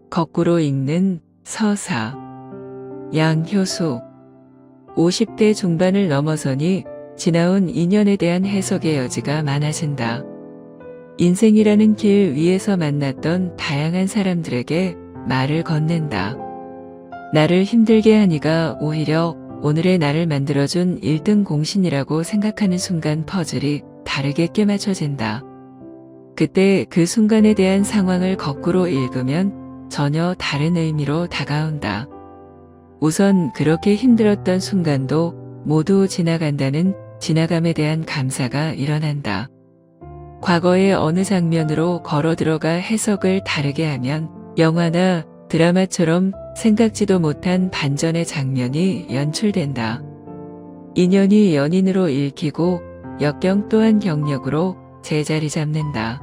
거꾸로 읽는 서사. 양효수. 50대 중반을 넘어서니 지나온 인연에 대한 해석의 여지가 많아진다. 인생이라는 길 위에서 만났던 다양한 사람들에게 말을 건넨다. 나를 힘들게 하니가 오히려 오늘의 나를 만들어준 1등 공신이라고 생각하는 순간 퍼즐이 다르게 깨맞춰진다. 그때 그 순간에 대한 상황을 거꾸로 읽으면 전혀 다른 의미로 다가온다. 우선 그렇게 힘들었던 순간도 모두 지나간다는 지나감에 대한 감사가 일어난다. 과거의 어느 장면으로 걸어 들어가 해석을 다르게 하면 영화나 드라마처럼 생각지도 못한 반전의 장면이 연출된다. 인연이 연인으로 읽히고 역경 또한 경력으로 제자리 잡는다.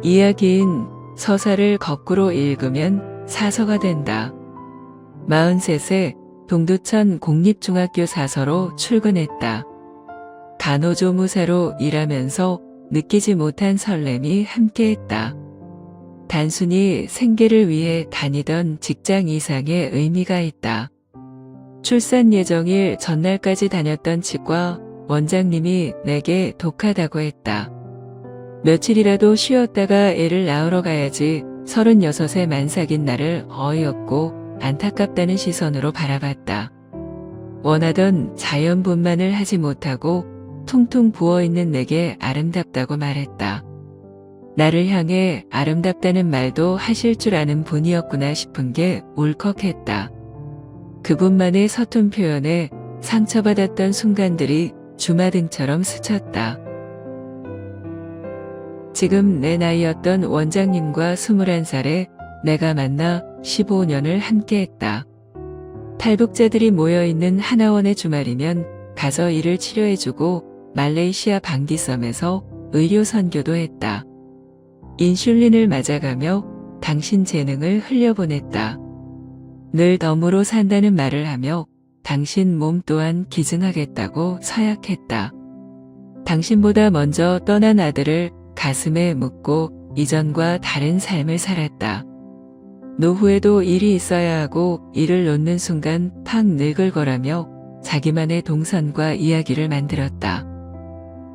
이야기인 서사를 거꾸로 읽으면 사서가 된다. 43세 동두천 공립중학교 사서로 출근했다. 간호조무사로 일하면서 느끼지 못한 설렘이 함께했다. 단순히 생계를 위해 다니던 직장 이상의 의미가 있다. 출산 예정일 전날까지 다녔던 치과 원장님이 내게 독하다고 했다. 며칠이라도 쉬었다가 애를 낳으러 가야지 36세 만삭인 나를 어이없고 안타깝다는 시선으로 바라봤다. 원하던 자연분만을 하지 못하고 퉁퉁 부어있는 내게 아름답다고 말했다. 나를 향해 아름답다는 말도 하실 줄 아는 분이었구나 싶은 게 울컥했다. 그분만의 서툰 표현에 상처받았던 순간들이 주마등처럼 스쳤다. 지금 내 나이였던 원장님과 21살에 내가 만나 15년을 함께했다. 탈북자들이 모여있는 하나원의 주말이면 가서 이를 치료해주고 말레이시아 방디섬에서 의료 선교도 했다. 인슐린을 맞아가며 당신 재능을 흘려보냈다. 늘 덤으로 산다는 말을 하며 당신 몸 또한 기증하겠다고 서약했다. 당신보다 먼저 떠난 아들을 가슴에 묻고 이전과 다른 삶을 살았다. 노후에도 일이 있어야 하고 일을 놓는 순간 팍 늙을 거라며 자기만의 동선과 이야기를 만들었다.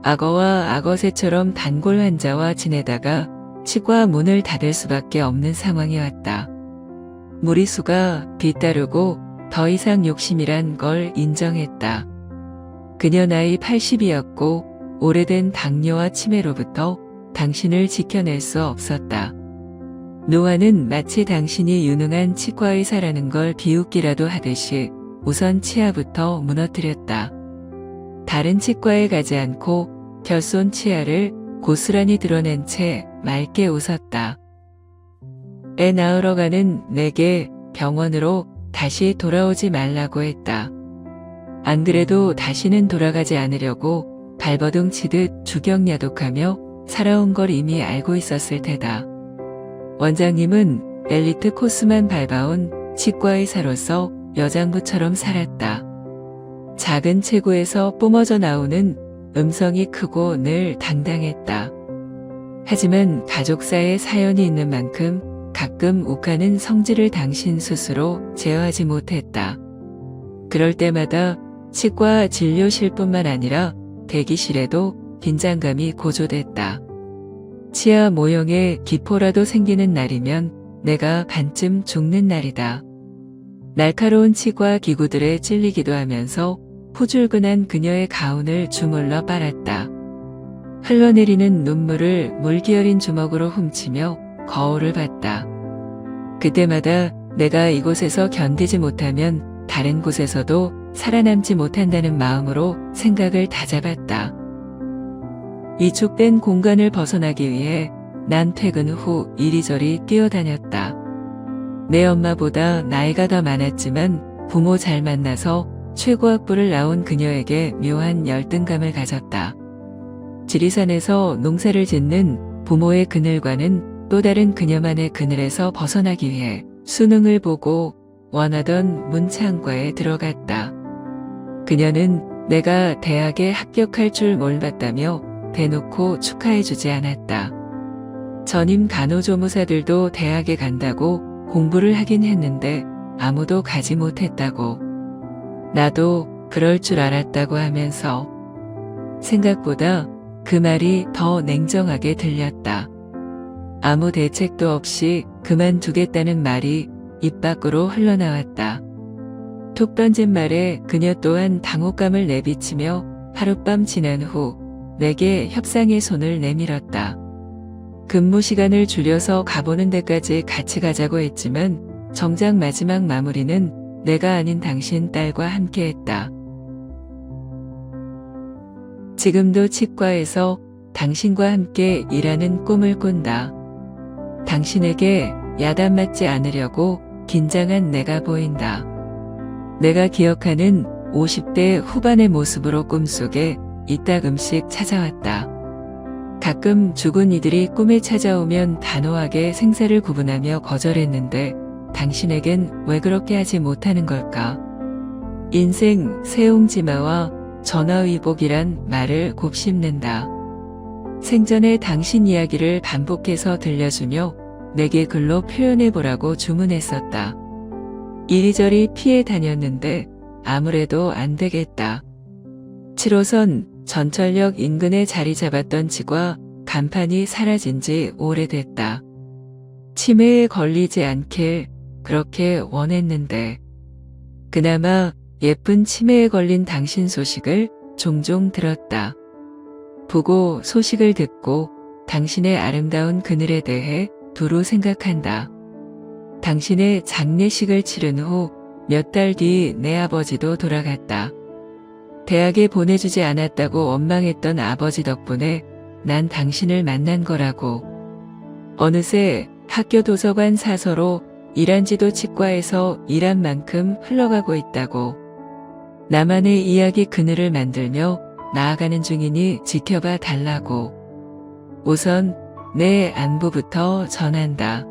악어와 악어새처럼 단골 환자와 지내다가 치과 문을 닫을 수밖에 없는 상황이 왔다. 무리수가 뒤따르고 더 이상 욕심이란 걸 인정했다. 그녀 나이 80이었고 오래된 당뇨와 치매로부터 당신을 지켜낼 수 없었다. 노화는 마치 당신이 유능한 치과의사라는 걸 비웃기라도 하듯이 우선 치아부터 무너뜨렸다. 다른 치과에 가지 않고 결손 치아를 고스란히 드러낸 채 맑게 웃었다. 애 낳으러 가는 내게 병원으로 다시 돌아오지 말라고 했다. 안 그래도 다시는 돌아가지 않으려고 발버둥 치듯 주경야독하며 살아온 걸 이미 알고 있었을 테다. 원장님은 엘리트 코스만 밟아온 치과의사로서 여장부처럼 살았다. 작은 체구에서 뿜어져 나오는 음성이 크고 늘 당당했다. 하지만 가족사에 사연이 있는 만큼 가끔 욱하는 성질을 당신 스스로 제어하지 못했다. 그럴 때마다 치과 진료실뿐만 아니라 대기실에도 긴장감이 고조됐다. 치아 모형에 기포라도 생기는 날이면 내가 반쯤 죽는 날이다. 날카로운 치과 기구들에 찔리기도 하면서 포줄근한 그녀의 가운을 주물러 빨았다. 흘러내리는 눈물을 물기어린 주먹으로 훔치며 거울을 봤다. 그때마다 내가 이곳에서 견디지 못하면 다른 곳에서도 살아남지 못한다는 마음으로 생각을 다잡았다. 이축된 공간을 벗어나기 위해 난 퇴근 후 이리저리 뛰어다녔다. 내 엄마보다 나이가 더 많았지만 부모 잘 만나서 최고학부를 나온 그녀에게 묘한 열등감을 가졌다. 지리산에서 농사를 짓는 부모의 그늘과는 또 다른 그녀만의 그늘에서 벗어나기 위해 수능을 보고 원하던 문창과에 들어갔다. 그녀는 내가 대학에 합격할 줄 몰랐다며 대놓고 축하해주지 않았다. 전임 간호조무사들도 대학에 간다고 공부를 하긴 했는데 아무도 가지 못했다고. 나도 그럴 줄 알았다고 하면서 생각보다 그 말이 더 냉정하게 들렸다. 아무 대책도 없이 그만두겠다는 말이 입 밖으로 흘러나왔다. 툭 던진 말에 그녀 또한 당혹감을 내비치며 하룻밤 지난 후 내게 협상의 손을 내밀었다. 근무 시간을 줄여서 가보는 데까지 같이 가자고 했지만 정작 마지막 마무리는 내가 아닌 당신 딸과 함께 했다. 지금도 치과에서 당신과 함께 일하는 꿈을 꾼다. 당신에게 야단 맞지 않으려고 긴장한 내가 보인다. 내가 기억하는 50대 후반의 모습으로 꿈속에 이따금씩 찾아왔다. 가끔 죽은 이들이 꿈에 찾아오면 단호하게 생사를 구분하며 거절했는데 당신에겐 왜 그렇게 하지 못하는 걸까? 인생 새옹지마와 전화위복이란 말을 곱씹는다. 생전에 당신 이야기를 반복해서 들려주며 내게 글로 표현해보라고 주문했었다. 이리저리 피해 다녔는데 아무래도 안 되겠다. 7호선 전철역 인근에 자리 잡았던 치과 간판이 사라진 지 오래됐다. 치매에 걸리지 않길 그렇게 원했는데 그나마 예쁜 치매에 걸린 당신 소식을 종종 들었다. 보고 소식을 듣고 당신의 아름다운 그늘에 대해 두루 생각한다. 당신의 장례식을 치른 후 몇 달 뒤 내 아버지도 돌아갔다. 대학에 보내주지 않았다고 원망했던 아버지 덕분에 난 당신을 만난 거라고. 어느새 학교 도서관 사서로 일한 지도 치과에서 일한 만큼 흘러가고 있다고. 나만의 이야기 그늘을 만들며 나아가는 중이니 지켜봐 달라고. 우선 내 안부부터 전한다.